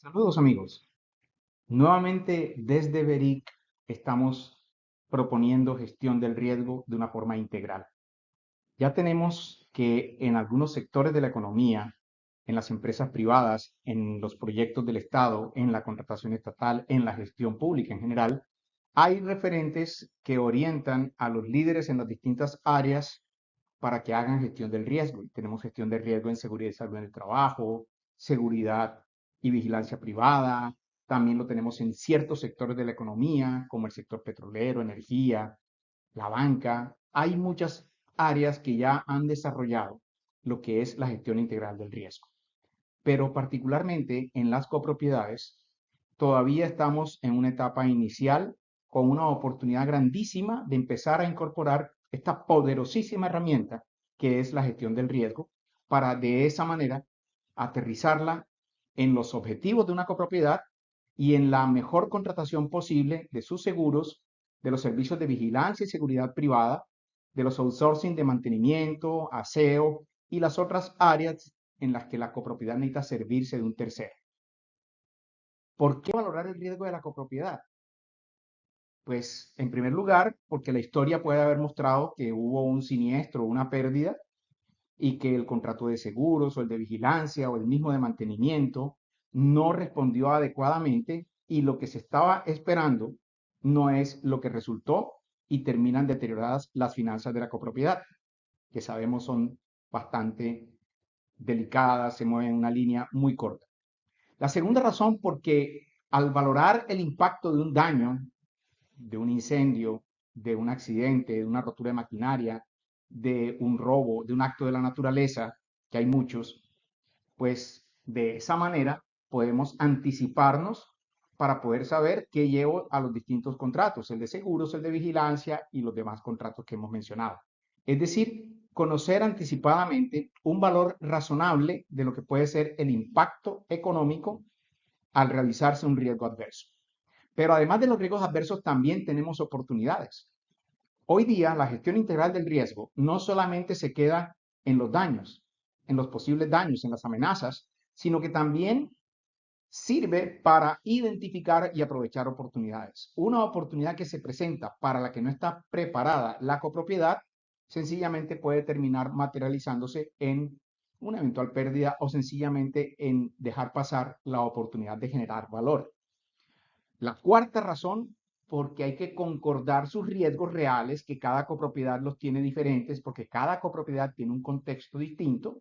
Saludos amigos. Nuevamente desde Beric estamos proponiendo gestión del riesgo de una forma integral. Ya tenemos que en algunos sectores de la economía, en las empresas privadas, en los proyectos del Estado, en la contratación estatal, en la gestión pública en general, hay referentes que orientan a los líderes en las distintas áreas para que hagan gestión del riesgo. Y tenemos gestión de riesgo en seguridad y salud en el trabajo, seguridad y vigilancia privada. También lo tenemos en ciertos sectores de la economía, como el sector petrolero, energía, la banca. Hay muchas áreas que ya han desarrollado lo que es la gestión integral del riesgo. Pero particularmente en las copropiedades, todavía estamos en una etapa inicial con una oportunidad grandísima de empezar a incorporar esta poderosísima herramienta que es la gestión del riesgo, para de esa manera aterrizarla en los objetivos de una copropiedad y en la mejor contratación posible de sus seguros, de los servicios de vigilancia y seguridad privada, de los outsourcing de mantenimiento, aseo y las otras áreas en las que la copropiedad necesita servirse de un tercero. ¿Por qué valorar el riesgo de la copropiedad? Pues en primer lugar, porque la historia puede haber mostrado que hubo un siniestro, una pérdida, y que el contrato de seguros o el de vigilancia o el mismo de mantenimiento no respondió adecuadamente y lo que se estaba esperando no es lo que resultó y terminan deterioradas las finanzas de la copropiedad, que sabemos son bastante delicadas, se mueven en una línea muy corta. La segunda razón, porque al valorar el impacto de un daño, de un incendio, de un accidente, de una rotura de maquinaria, de un robo, de un acto de la naturaleza, que hay muchos, pues de esa manera podemos anticiparnos para poder saber qué llevo a los distintos contratos, el de seguros, el de vigilancia y los demás contratos que hemos mencionado. Es decir, conocer anticipadamente un valor razonable de lo que puede ser el impacto económico al realizarse un riesgo adverso. Pero además de los riesgos adversos, también tenemos oportunidades. Hoy día, la gestión integral del riesgo no solamente se queda en los daños, en los posibles daños, en las amenazas, sino que también sirve para identificar y aprovechar oportunidades. Una oportunidad que se presenta para la que no está preparada la copropiedad, sencillamente puede terminar materializándose en una eventual pérdida o sencillamente en dejar pasar la oportunidad de generar valor. La cuarta razón, porque hay que concordar sus riesgos reales, que cada copropiedad los tiene diferentes, porque cada copropiedad tiene un contexto distinto,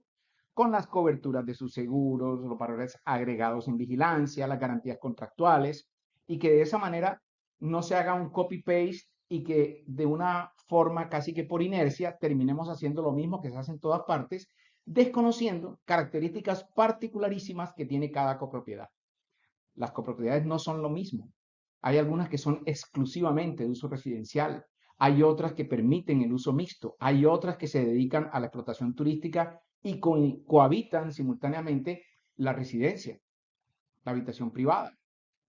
con las coberturas de sus seguros, los valores agregados en vigilancia, las garantías contractuales, y que de esa manera no se haga un copy-paste y que de una forma casi que por inercia terminemos haciendo lo mismo que se hace en todas partes, desconociendo características particularísimas que tiene cada copropiedad. Las copropiedades no son lo mismo. Hay algunas que son exclusivamente de uso residencial, hay otras que permiten el uso mixto, hay otras que se dedican a la explotación turística y cohabitan simultáneamente la residencia, la habitación privada.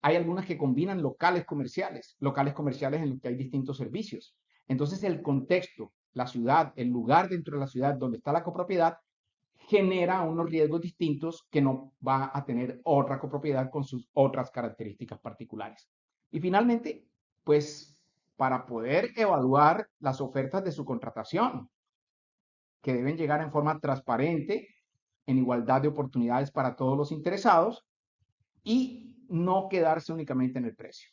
Hay algunas que combinan locales comerciales en los que hay distintos servicios. Entonces el contexto, la ciudad, el lugar dentro de la ciudad donde está la copropiedad genera unos riesgos distintos que no va a tener otra copropiedad con sus otras características particulares. Y finalmente, pues para poder evaluar las ofertas de su contratación, que deben llegar en forma transparente, en igualdad de oportunidades para todos los interesados y no quedarse únicamente en el precio.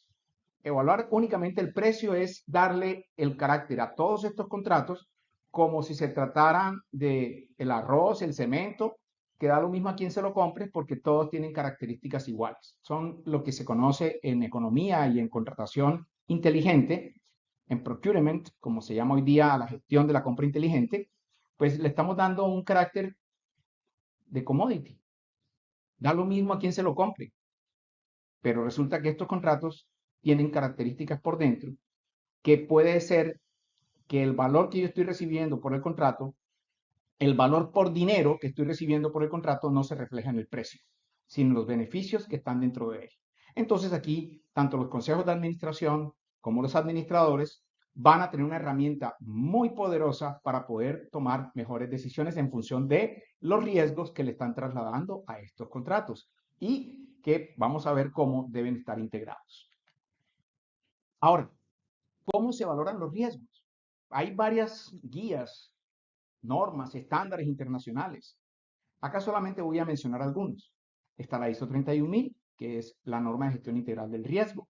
Evaluar únicamente el precio es darle el carácter a todos estos contratos como si se trataran de el arroz, el cemento, que da lo mismo a quien se lo compre porque todos tienen características iguales. Son lo que se conoce en economía y en contratación inteligente, en procurement, como se llama hoy día a la gestión de la compra inteligente, pues le estamos dando un carácter de commodity. Da lo mismo a quien se lo compre, pero resulta que estos contratos tienen características por dentro que puede ser que el valor que yo estoy recibiendo por el contrato, el valor por dinero que estoy recibiendo por el contrato no se refleja en el precio, sino en los beneficios que están dentro de él. Entonces aquí, tanto los consejos de administración como los administradores van a tener una herramienta muy poderosa para poder tomar mejores decisiones en función de los riesgos que le están trasladando a estos contratos. Y que vamos a ver cómo deben estar integrados. Ahora, ¿cómo se valoran los riesgos? Hay varias guías, normas, estándares internacionales. Acá solamente voy a mencionar algunos. Está la ISO 31000, que es la norma de gestión integral del riesgo.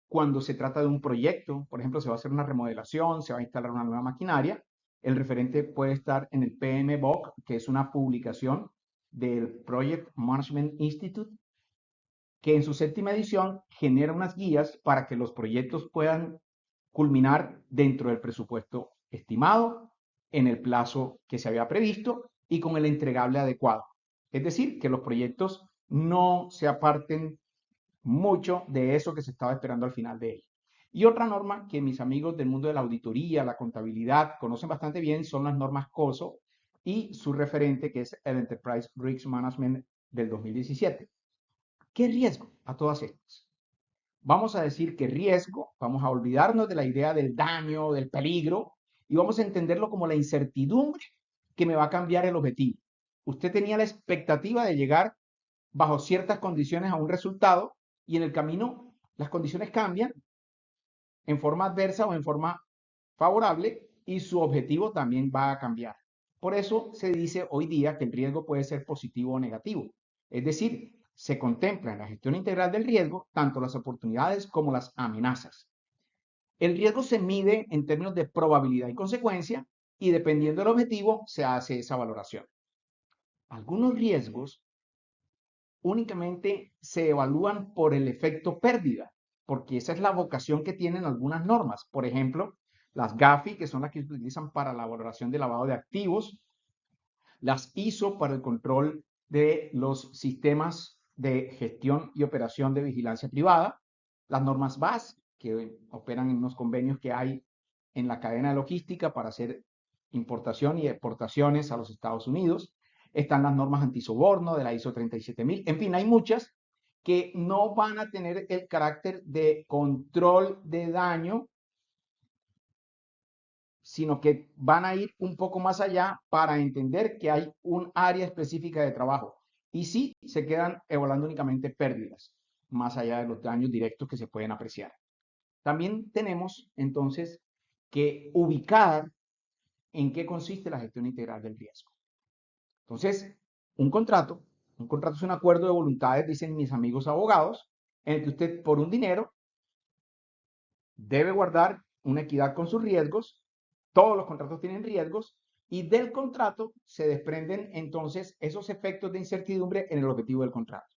Cuando se trata de un proyecto, por ejemplo, se va a hacer una remodelación, se va a instalar una nueva maquinaria, el referente puede estar en el PMBOK, que es una publicación del Project Management Institute, que en su séptima edición genera unas guías para que los proyectos puedan culminar dentro del presupuesto estimado, en el plazo que se había previsto y con el entregable adecuado. Es decir, que los proyectos no se aparten mucho de eso que se estaba esperando al final de él. Y otra norma que mis amigos del mundo de la auditoría, la contabilidad, conocen bastante bien son las normas COSO y su referente que es el Enterprise Risk Management del 2017. ¿Qué riesgo a todas estas? Vamos a decir que riesgo, vamos a olvidarnos de la idea del daño, del peligro, y vamos a entenderlo como la incertidumbre que me va a cambiar el objetivo. Usted tenía la expectativa de llegar bajo ciertas condiciones a un resultado y en el camino las condiciones cambian en forma adversa o en forma favorable y su objetivo también va a cambiar. Por eso se dice hoy día que el riesgo puede ser positivo o negativo. Es decir, se contempla en la gestión integral del riesgo tanto las oportunidades como las amenazas. El riesgo se mide en términos de probabilidad y consecuencia y dependiendo del objetivo se hace esa valoración. Algunos riesgos únicamente se evalúan por el efecto pérdida, porque esa es la vocación que tienen algunas normas. Por ejemplo, las GAFI, que son las que se utilizan para la valoración de lavado de activos, las ISO para el control de los sistemas de gestión y operación de vigilancia privada, las normas BAS, que operan en unos convenios que hay en la cadena de logística para hacer importación y exportaciones a los Estados Unidos, están las normas antisoborno de la ISO 37000, en fin, hay muchas que no van a tener el carácter de control de daño, sino que van a ir un poco más allá para entender que hay un área específica de trabajo. Y sí, se quedan evaluando únicamente pérdidas, más allá de los daños directos que se pueden apreciar. También tenemos entonces que ubicar en qué consiste la gestión integral del riesgo. Entonces, un contrato es un acuerdo de voluntades, dicen mis amigos abogados, en el que usted por un dinero debe guardar una equidad con sus riesgos. Todos los contratos tienen riesgos y del contrato se desprenden entonces esos efectos de incertidumbre en el objetivo del contrato.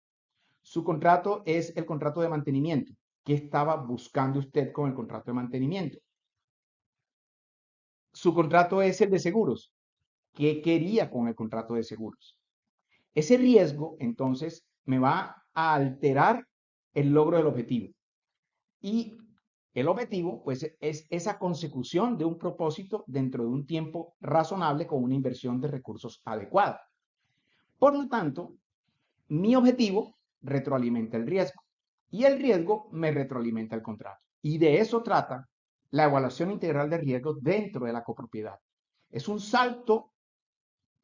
Su contrato es el contrato de mantenimiento. ¿Qué estaba buscando usted con el contrato de mantenimiento? Su contrato es el de seguros. ¿Qué quería con el contrato de seguros? Ese riesgo entonces me va a alterar el logro del objetivo. Y el objetivo, pues, es esa consecución de un propósito dentro de un tiempo razonable con una inversión de recursos adecuada. Por lo tanto, mi objetivo retroalimenta el riesgo y el riesgo me retroalimenta el contrato. Y de eso trata la evaluación integral de riesgos dentro de la copropiedad. Es un salto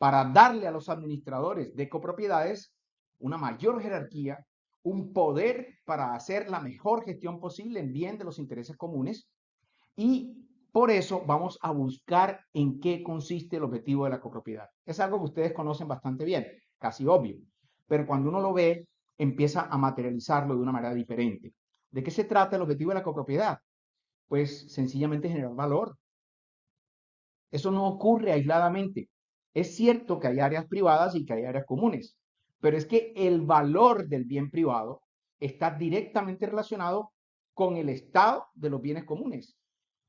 para darle a los administradores de copropiedades una mayor jerarquía, un poder para hacer la mejor gestión posible en bien de los intereses comunes y por eso vamos a buscar en qué consiste el objetivo de la copropiedad. Es algo que ustedes conocen bastante bien, casi obvio, pero cuando uno lo ve, empieza a materializarlo de una manera diferente. ¿De qué se trata el objetivo de la copropiedad? Pues sencillamente generar valor. Eso no ocurre aisladamente. Es cierto que hay áreas privadas y que hay áreas comunes, pero es que el valor del bien privado está directamente relacionado con el estado de los bienes comunes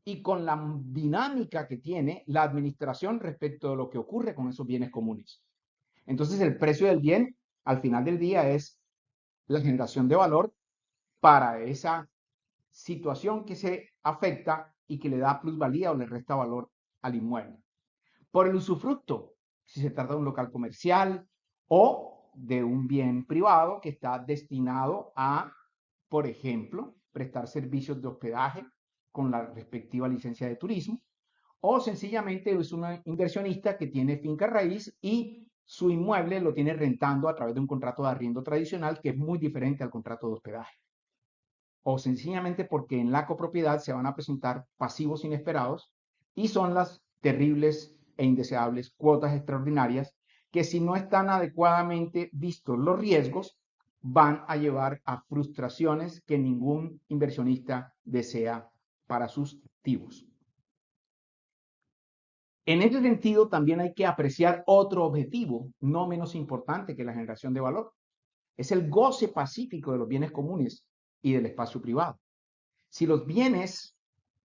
y con la dinámica que tiene la administración respecto de lo que ocurre con esos bienes comunes. Entonces, el precio del bien, al final del día, es la generación de valor para esa situación que se afecta y que le da plusvalía o le resta valor al inmueble. Por el usufructo, si se trata de un local comercial o de un bien privado que está destinado a, por ejemplo, prestar servicios de hospedaje con la respectiva licencia de turismo, o sencillamente es un inversionista que tiene finca raíz y su inmueble lo tiene rentando a través de un contrato de arriendo tradicional que es muy diferente al contrato de hospedaje. O sencillamente porque en la copropiedad se van a presentar pasivos inesperados y son las terribles e indeseables cuotas extraordinarias que si no están adecuadamente vistos los riesgos, van a llevar a frustraciones que ningún inversionista desea para sus activos. En ese sentido, también hay que apreciar otro objetivo, no menos importante que la generación de valor. Es el goce pacífico de los bienes comunes y del espacio privado. Si los bienes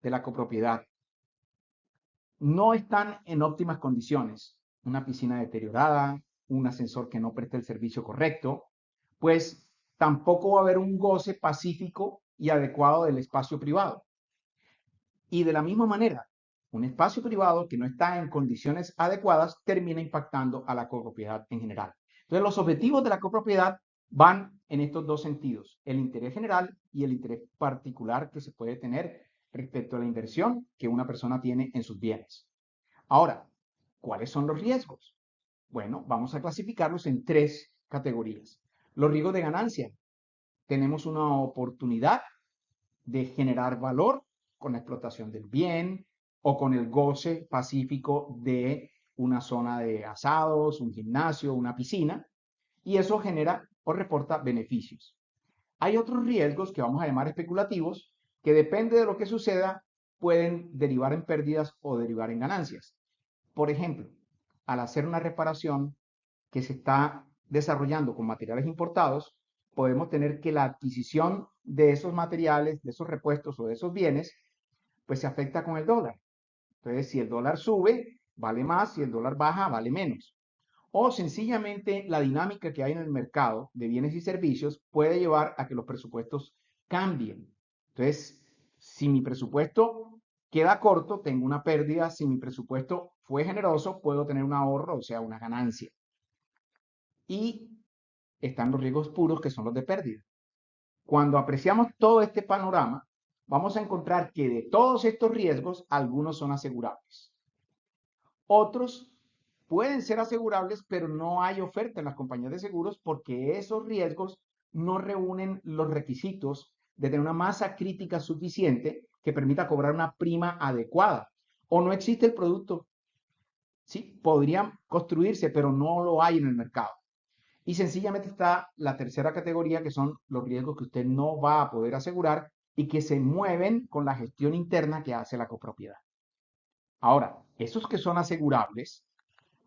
de la copropiedad no están en óptimas condiciones, una piscina deteriorada, un ascensor que no presta el servicio correcto, pues tampoco va a haber un goce pacífico y adecuado del espacio privado. Y de la misma manera, un espacio privado que no está en condiciones adecuadas termina impactando a la copropiedad en general. Entonces, los objetivos de la copropiedad van en estos dos sentidos, el interés general y el interés particular que se puede tener respecto a la inversión que una persona tiene en sus bienes. Ahora, ¿cuáles son los riesgos? Bueno, vamos a clasificarlos en tres categorías. Los riesgos de ganancia. Tenemos una oportunidad de generar valor con la explotación del bien o con el goce pacífico de una zona de asados, un gimnasio, una piscina, y eso genera o reporta beneficios. Hay otros riesgos que vamos a llamar especulativos, que depende de lo que suceda, pueden derivar en pérdidas o derivar en ganancias. Por ejemplo, al hacer una reparación que se está desarrollando con materiales importados, podemos tener que la adquisición de esos materiales, de esos repuestos o de esos bienes, pues se afecta con el dólar. Entonces, si el dólar sube, vale más, si el dólar baja, vale menos. O sencillamente la dinámica que hay en el mercado de bienes y servicios puede llevar a que los presupuestos cambien. Entonces, si mi presupuesto queda corto, tengo una pérdida. Si mi presupuesto fue generoso, puedo tener un ahorro, o sea, una ganancia. Y están los riesgos puros, que son los de pérdida. Cuando apreciamos todo este panorama, vamos a encontrar que de todos estos riesgos, algunos son asegurables. Otros pueden ser asegurables, pero no hay oferta en las compañías de seguros porque esos riesgos no reúnen los requisitos de tener una masa crítica suficiente que permita cobrar una prima adecuada. O no existe el producto. Sí, podrían construirse, pero no lo hay en el mercado. Y sencillamente está la tercera categoría, que son los riesgos que usted no va a poder asegurar y que se mueven con la gestión interna que hace la copropiedad. Ahora, esos que son asegurables,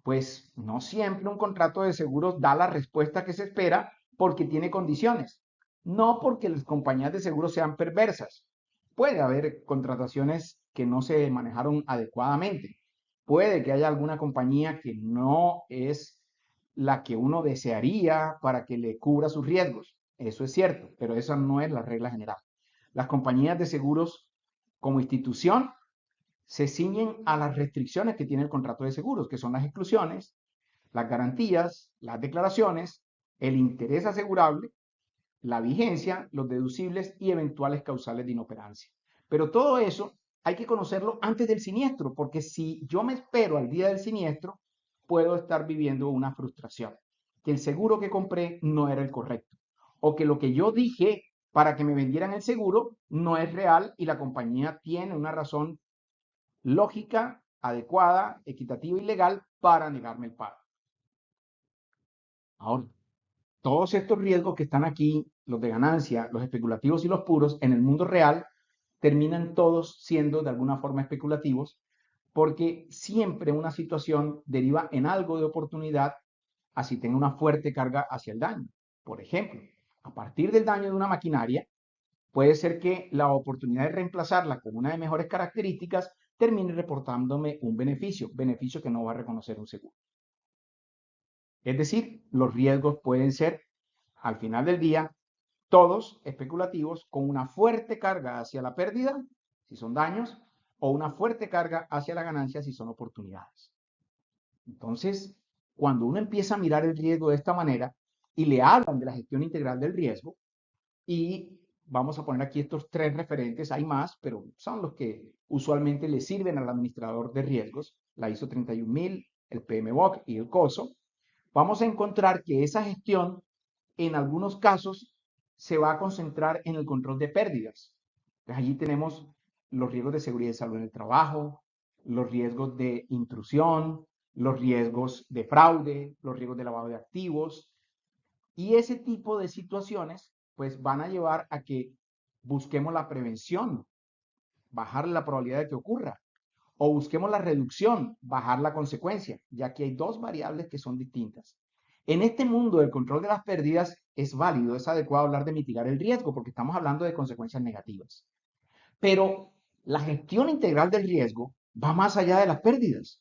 pues no siempre un contrato de seguros da la respuesta que se espera porque tiene condiciones. No porque las compañías de seguros sean perversas. Puede haber contrataciones que no se manejaron adecuadamente. Puede que haya alguna compañía que no es la que uno desearía para que le cubra sus riesgos. Eso es cierto, pero esa no es la regla general. Las compañías de seguros como institución se ciñen a las restricciones que tiene el contrato de seguros, que son las exclusiones, las garantías, las declaraciones, el interés asegurable, la vigencia, los deducibles y eventuales causales de inoperancia. Pero todo eso hay que conocerlo antes del siniestro, porque si yo me espero al día del siniestro, puedo estar viviendo una frustración, que el seguro que compré no era el correcto, o que lo que yo dije para que me vendieran el seguro no es real y la compañía tiene una razón lógica, adecuada, equitativa y legal para negarme el pago. Ahora, todos estos riesgos que están aquí, los de ganancia, los especulativos y los puros, en el mundo real, terminan todos siendo de alguna forma especulativos, porque siempre una situación deriva en algo de oportunidad, así tenga una fuerte carga hacia el daño. Por ejemplo, a partir del daño de una maquinaria, puede ser que la oportunidad de reemplazarla con una de mejores características termine reportándome un beneficio que no va a reconocer un seguro. Es decir, los riesgos pueden ser, al final del día, todos especulativos con una fuerte carga hacia la pérdida, si son daños, o una fuerte carga hacia la ganancia, si son oportunidades. Entonces, cuando uno empieza a mirar el riesgo de esta manera y le hablan de la gestión integral del riesgo, y vamos a poner aquí estos tres referentes, hay más, pero son los que usualmente le sirven al administrador de riesgos, la ISO 31000, el PMBOK y el COSO, vamos a encontrar que esa gestión en algunos casos se va a concentrar en el control de pérdidas. Entonces, allí tenemos los riesgos de seguridad y salud en el trabajo, los riesgos de intrusión, los riesgos de fraude, los riesgos de lavado de activos. Y ese tipo de situaciones pues van a llevar a que busquemos la prevención, bajar la probabilidad de que ocurra, o busquemos la reducción, bajar la consecuencia, ya que hay dos variables que son distintas. En este mundo del control de las pérdidas es válido, es adecuado hablar de mitigar el riesgo porque estamos hablando de consecuencias negativas. Pero la gestión integral del riesgo va más allá de las pérdidas.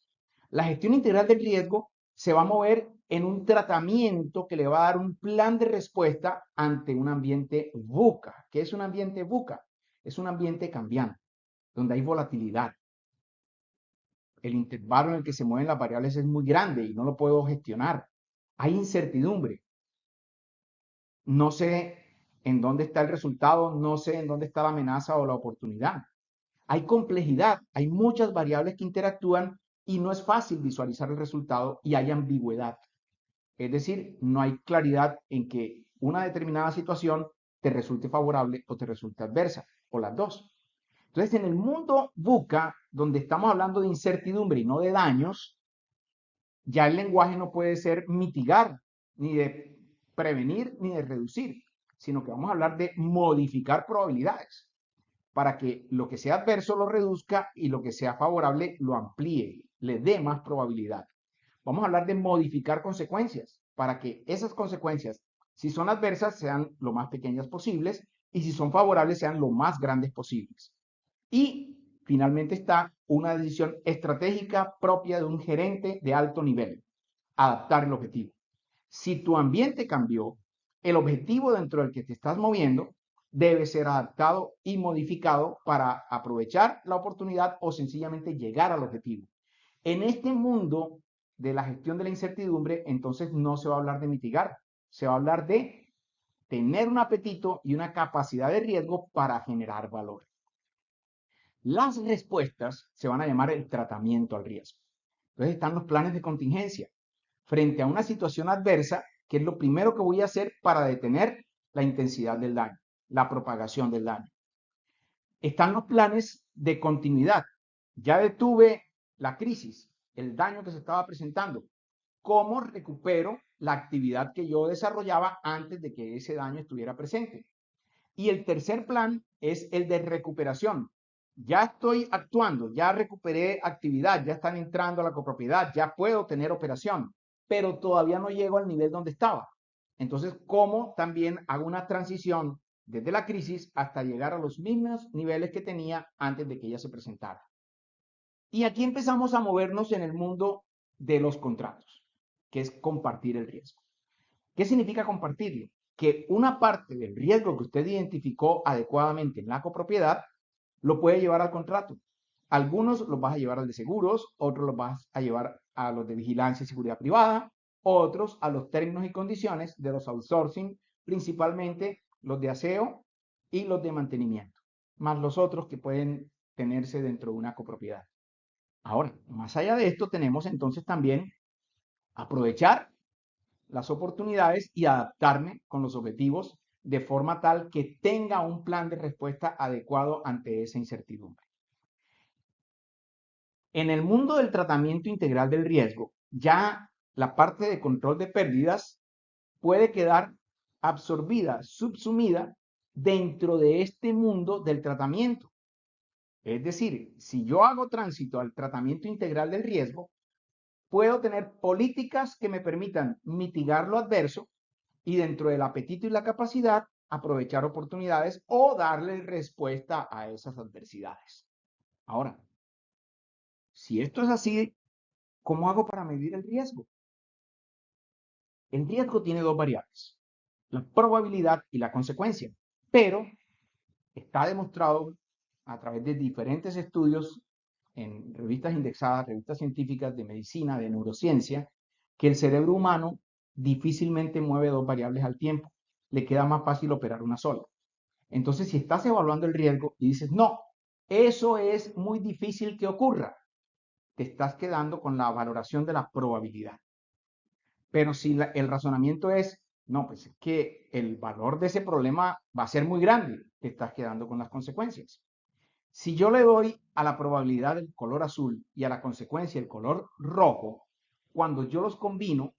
La gestión integral del riesgo se va a mover en un tratamiento que le va a dar un plan de respuesta ante un ambiente VUCA. ¿Qué es un ambiente VUCA? Es un ambiente cambiante, donde hay volatilidad. El intervalo en el que se mueven las variables es muy grande y no lo puedo gestionar. Hay incertidumbre. No sé en dónde está el resultado, no sé en dónde está la amenaza o la oportunidad. Hay complejidad, hay muchas variables que interactúan y no es fácil visualizar el resultado y hay ambigüedad. Es decir, no hay claridad en que una determinada situación te resulte favorable o te resulte adversa, o las dos. Entonces, en el mundo VUCA, donde estamos hablando de incertidumbre y no de daños, ya el lenguaje no puede ser mitigar, ni de prevenir, ni de reducir, sino que vamos a hablar de modificar probabilidades para que lo que sea adverso lo reduzca y lo que sea favorable lo amplíe, le dé más probabilidad. Vamos a hablar de modificar consecuencias para que esas consecuencias, si son adversas, sean lo más pequeñas posibles y si son favorables, sean lo más grandes posibles. Y finalmente está una decisión estratégica propia de un gerente de alto nivel, adaptar el objetivo. Si tu ambiente cambió, el objetivo dentro del que te estás moviendo debe ser adaptado y modificado para aprovechar la oportunidad o sencillamente llegar al objetivo. En este mundo de la gestión de la incertidumbre, entonces no se va a hablar de mitigar, se va a hablar de tener un apetito y una capacidad de riesgo para generar valor. Las respuestas se van a llamar el tratamiento al riesgo. Entonces están los planes de contingencia. Frente a una situación adversa, ¿qué es lo primero que voy a hacer para detener la intensidad del daño, la propagación del daño? Están los planes de continuidad. Ya detuve la crisis, el daño que se estaba presentando. ¿Cómo recupero la actividad que yo desarrollaba antes de que ese daño estuviera presente? Y el tercer plan es el de recuperación. Ya estoy actuando, ya recuperé actividad, ya están entrando a la copropiedad, ya puedo tener operación, pero todavía no llego al nivel donde estaba. Entonces, ¿cómo también hago una transición desde la crisis hasta llegar a los mismos niveles que tenía antes de que ella se presentara? Y aquí empezamos a movernos en el mundo de los contratos, que es compartir el riesgo. ¿Qué significa compartirlo? Que una parte del riesgo que usted identificó adecuadamente en la copropiedad lo puede llevar al contrato. Algunos los vas a llevar al de seguros, otros los vas a llevar a los de vigilancia y seguridad privada, otros a los términos y condiciones de los outsourcing, principalmente los de aseo y los de mantenimiento, más los otros que pueden tenerse dentro de una copropiedad. Ahora, más allá de esto, tenemos entonces también aprovechar las oportunidades y adaptarme con los objetivos de forma tal que tenga un plan de respuesta adecuado ante esa incertidumbre. En el mundo del tratamiento integral del riesgo, ya la parte de control de pérdidas puede quedar absorbida, subsumida dentro de este mundo del tratamiento. Es decir, si yo hago tránsito al tratamiento integral del riesgo, puedo tener políticas que me permitan mitigar lo adverso y dentro del apetito y la capacidad aprovechar oportunidades o darle respuesta a esas adversidades. Ahora, si esto es así, ¿cómo hago para medir el riesgo? El riesgo tiene dos variables, la probabilidad y la consecuencia, pero está demostrado a través de diferentes estudios en revistas indexadas, revistas científicas de medicina, de neurociencia, que el cerebro humano difícilmente mueve dos variables al tiempo. Le queda más fácil operar una sola. Entonces, si estás evaluando el riesgo y dices, no, eso es muy difícil que ocurra, te estás quedando con la valoración de la probabilidad. Pero si el razonamiento es, no, pues es que el valor de ese problema va a ser muy grande, te estás quedando con las consecuencias. Si yo le doy a la probabilidad del color azul y a la consecuencia el color rojo, cuando yo los combino,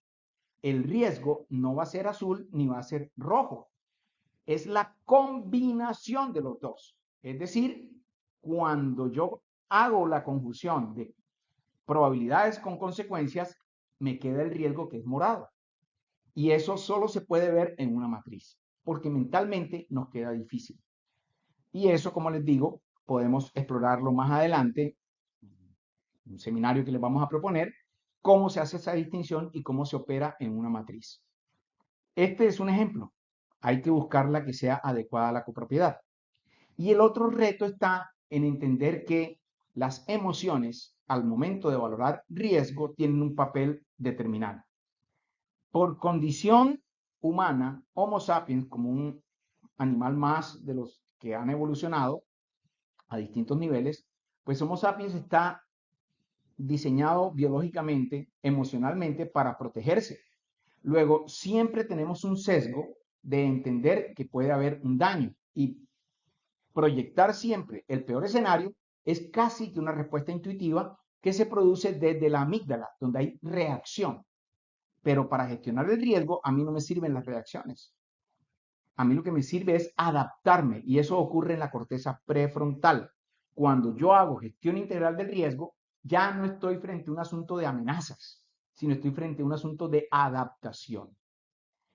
el riesgo no va a ser azul ni va a ser rojo. Es la combinación de los dos. Es decir, cuando yo hago la conjunción de probabilidades con consecuencias, me queda el riesgo que es morado. Y eso solo se puede ver en una matriz, porque mentalmente nos queda difícil. Y eso, como les digo, podemos explorarlo más adelante, en un seminario que les vamos a proponer, cómo se hace esa distinción y cómo se opera en una matriz. Este es un ejemplo. Hay que buscar la que sea adecuada a la copropiedad. Y el otro reto está en entender que las emociones, al momento de valorar riesgo, tienen un papel determinante. Por condición humana, Homo sapiens, como un animal más de los que han evolucionado a distintos niveles, pues Homo sapiens está diseñado biológicamente, emocionalmente, para protegerse. Luego, siempre tenemos un sesgo de entender que puede haber un daño y proyectar siempre el peor escenario es casi que una respuesta intuitiva que se produce desde la amígdala, donde hay reacción. Pero para gestionar el riesgo, a mí no me sirven las reacciones. A mí lo que me sirve es adaptarme y eso ocurre en la corteza prefrontal. Cuando yo hago gestión integral del riesgo, ya no estoy frente a un asunto de amenazas, sino estoy frente a un asunto de adaptación.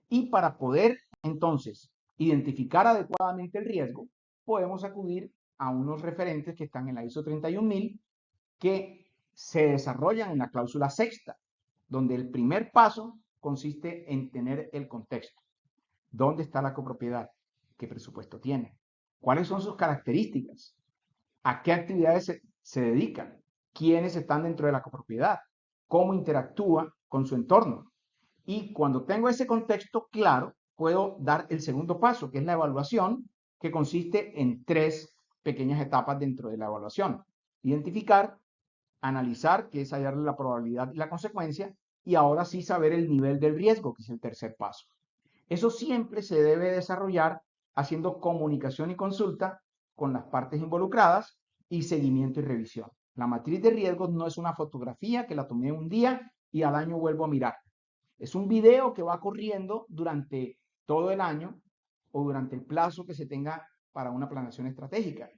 Y para poder entonces identificar adecuadamente el riesgo, podemos acudir a unos referentes que están en la ISO 31000 que se desarrollan en la cláusula sexta, donde el primer paso consiste en tener el contexto. ¿Dónde está la copropiedad? ¿Qué presupuesto tiene? ¿Cuáles son sus características? ¿A qué actividades se dedican? ¿Quiénes están dentro de la copropiedad? ¿Cómo interactúa con su entorno? Y cuando tengo ese contexto claro, puedo dar el segundo paso, que es la evaluación, que consiste en tres pequeñas etapas dentro de la evaluación. Identificar, analizar, que es hallarle la probabilidad y la consecuencia, y ahora sí saber el nivel del riesgo, que es el tercer paso. Eso siempre se debe desarrollar haciendo comunicación y consulta con las partes involucradas y seguimiento y revisión. La matriz de riesgos no es una fotografía que la tomé un día y al año vuelvo a mirar. Es un video que va corriendo durante todo el año o durante el plazo que se tenga para una planeación estratégica.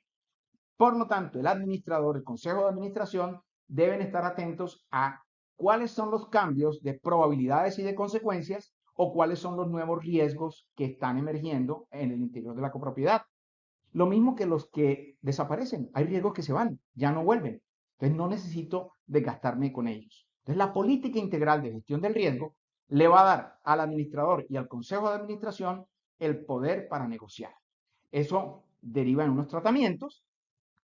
Por lo tanto, el administrador, el consejo de administración deben estar atentos a cuáles son los cambios de probabilidades y de consecuencias o cuáles son los nuevos riesgos que están emergiendo en el interior de la copropiedad. Lo mismo que los que desaparecen. Hay riesgos que se van, ya no vuelven. Entonces no necesito desgastarme con ellos. Entonces la política integral de gestión del riesgo le va a dar al administrador y al consejo de administración el poder para negociar. Eso deriva en unos tratamientos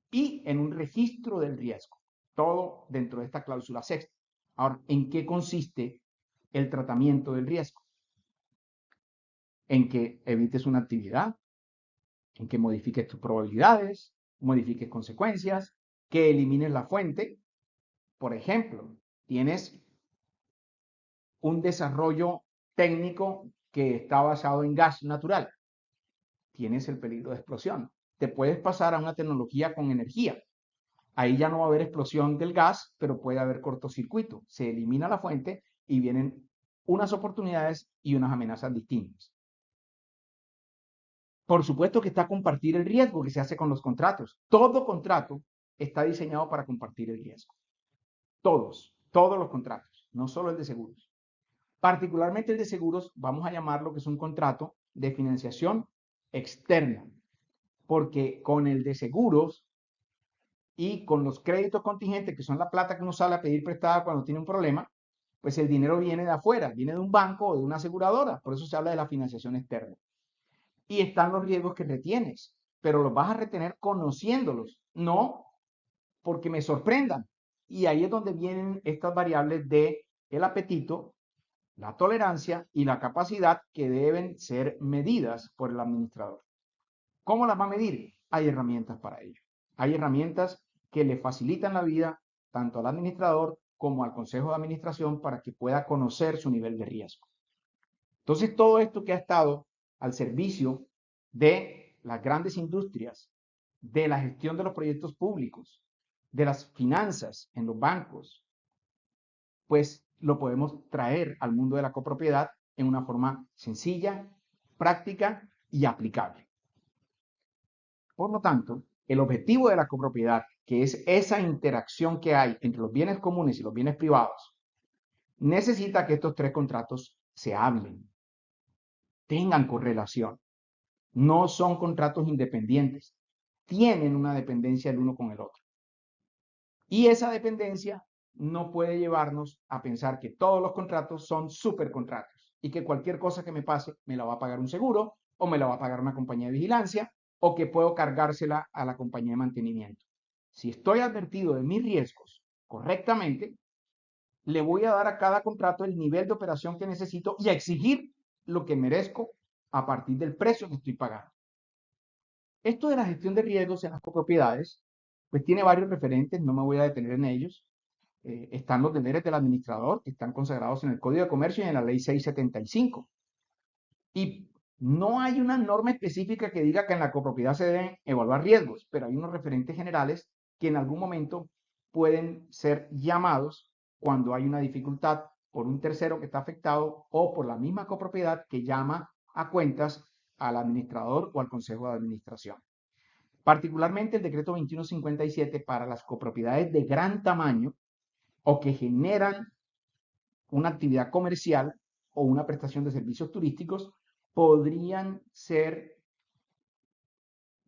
y en un registro del riesgo. Todo dentro de esta cláusula sexta. Ahora, ¿en qué consiste el tratamiento del riesgo? En que evites una actividad, en que modifiques tus probabilidades, modifiques consecuencias, que elimines la fuente. Por ejemplo, tienes un desarrollo técnico que está basado en gas natural. Tienes el peligro de explosión. Te puedes pasar a una tecnología con energía. Ahí ya no va a haber explosión del gas, pero puede haber cortocircuito. Se elimina la fuente y vienen unas oportunidades y unas amenazas distintas. Por supuesto que está compartir el riesgo que se hace con los contratos. Todo contrato está diseñado para compartir el riesgo. Todos los contratos, no solo el de seguros. Particularmente el de seguros, vamos a llamarlo que es un contrato de financiación externa, porque con el de seguros y con los créditos contingentes, que son la plata que uno sale a pedir prestada cuando tiene un problema, pues el dinero viene de afuera, viene de un banco o de una aseguradora, por eso se habla de la financiación externa. Y están los riesgos que retienes, pero los vas a retener conociéndolos, no porque me sorprendan. Y ahí es donde vienen estas variables de el apetito, la tolerancia y la capacidad que deben ser medidas por el administrador. ¿Cómo las va a medir? Hay herramientas para ello. Hay herramientas que le facilitan la vida tanto al administrador como al consejo de administración para que pueda conocer su nivel de riesgo. Entonces, todo esto que ha estado al servicio de las grandes industrias, de la gestión de los proyectos públicos, de las finanzas en los bancos, pues lo podemos traer al mundo de la copropiedad en una forma sencilla, práctica y aplicable. Por lo tanto, el objetivo de la copropiedad, que es esa interacción que hay entre los bienes comunes y los bienes privados, necesita que estos tres contratos se hablen, tengan correlación. No son contratos independientes, tienen una dependencia el uno con el otro. Y esa dependencia no puede llevarnos a pensar que todos los contratos son supercontratos y que cualquier cosa que me pase me la va a pagar un seguro o me la va a pagar una compañía de vigilancia o que puedo cargársela a la compañía de mantenimiento. Si estoy advertido de mis riesgos correctamente, le voy a dar a cada contrato el nivel de operación que necesito y a exigir lo que merezco a partir del precio que estoy pagando. Esto de la gestión de riesgos en las copropiedades, pues tiene varios referentes, no me voy a detener en ellos. Están los deberes del administrador, que están consagrados en el Código de Comercio y en la Ley 675. Y no hay una norma específica que diga que en la copropiedad se deben evaluar riesgos, pero hay unos referentes generales que en algún momento pueden ser llamados cuando hay una dificultad por un tercero que está afectado o por la misma copropiedad que llama a cuentas al administrador o al consejo de administración. Particularmente el decreto 2157 para las copropiedades de gran tamaño o que generan una actividad comercial o una prestación de servicios turísticos podrían ser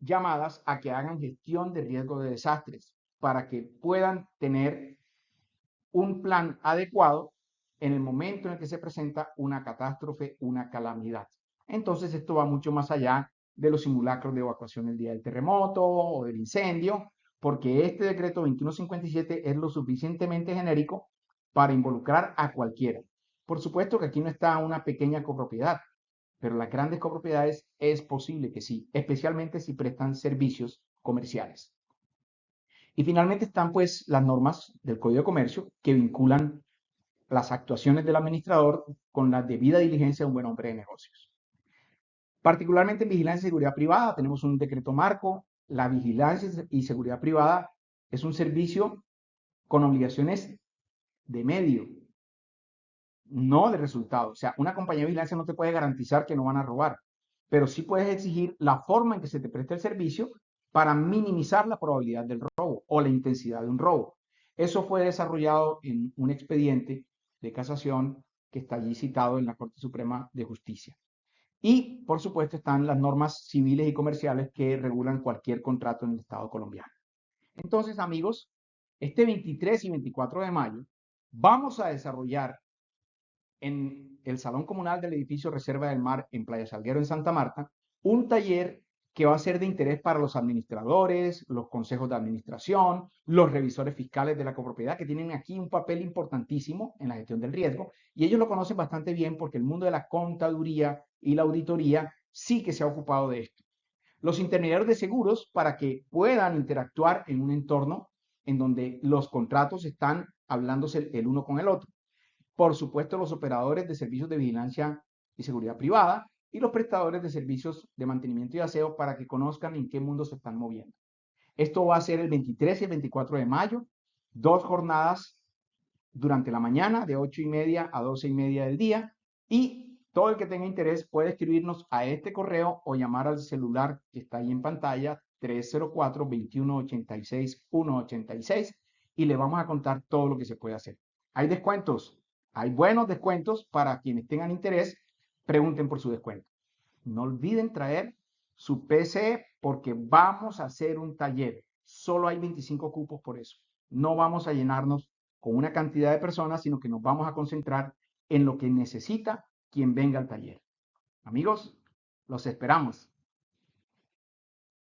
llamadas a que hagan gestión de riesgo de desastres para que puedan tener un plan adecuado en el momento en el que se presenta una catástrofe, una calamidad. Entonces esto va mucho más allá de los simulacros de evacuación el día del terremoto o del incendio, porque este decreto 2157 es lo suficientemente genérico para involucrar a cualquiera. Por supuesto que aquí no está una pequeña copropiedad, pero las grandes copropiedades es posible que sí, especialmente si prestan servicios comerciales. Y finalmente están pues las normas del Código de Comercio que vinculan las actuaciones del administrador con la debida diligencia de un buen hombre de negocios. Particularmente en vigilancia y seguridad privada tenemos un decreto marco. La vigilancia y seguridad privada es un servicio con obligaciones de medio, no de resultado. O sea, una compañía de vigilancia no te puede garantizar que no van a robar, pero sí puedes exigir la forma en que se te preste el servicio para minimizar la probabilidad del robo o la intensidad de un robo. Eso fue desarrollado en un expediente de casación que está allí citado en la Corte Suprema de Justicia. Y, por supuesto, están las normas civiles y comerciales que regulan cualquier contrato en el Estado colombiano. Entonces, amigos, este 23 y 24 de mayo vamos a desarrollar en el Salón Comunal del Edificio Reserva del Mar en Playa Salguero, en Santa Marta, un taller que va a ser de interés para los administradores, los consejos de administración, los revisores fiscales de la copropiedad, que tienen aquí un papel importantísimo en la gestión del riesgo, y ellos lo conocen bastante bien porque el mundo de la contaduría y la auditoría sí que se ha ocupado de esto. Los intermediarios de seguros para que puedan interactuar en un entorno en donde los contratos están hablándose el uno con el otro. Por supuesto, los operadores de servicios de vigilancia y seguridad privada y los prestadores de servicios de mantenimiento y aseo para que conozcan en qué mundo se están moviendo. Esto va a ser el 23 y el 24 de mayo, 2 jornadas durante la mañana de 8:30 a 12:30 del día, y todo el que tenga interés puede escribirnos a este correo o llamar al celular que está ahí en pantalla 304-2186-186 y le vamos a contar todo lo que se puede hacer. Hay descuentos, hay buenos descuentos para quienes tengan interés, pregunten por su descuento. No olviden traer su PC porque vamos a hacer un taller. Solo hay 25 cupos por eso. No vamos a llenarnos con una cantidad de personas, sino que nos vamos a concentrar en lo que necesita quien venga al taller. Amigos, los esperamos.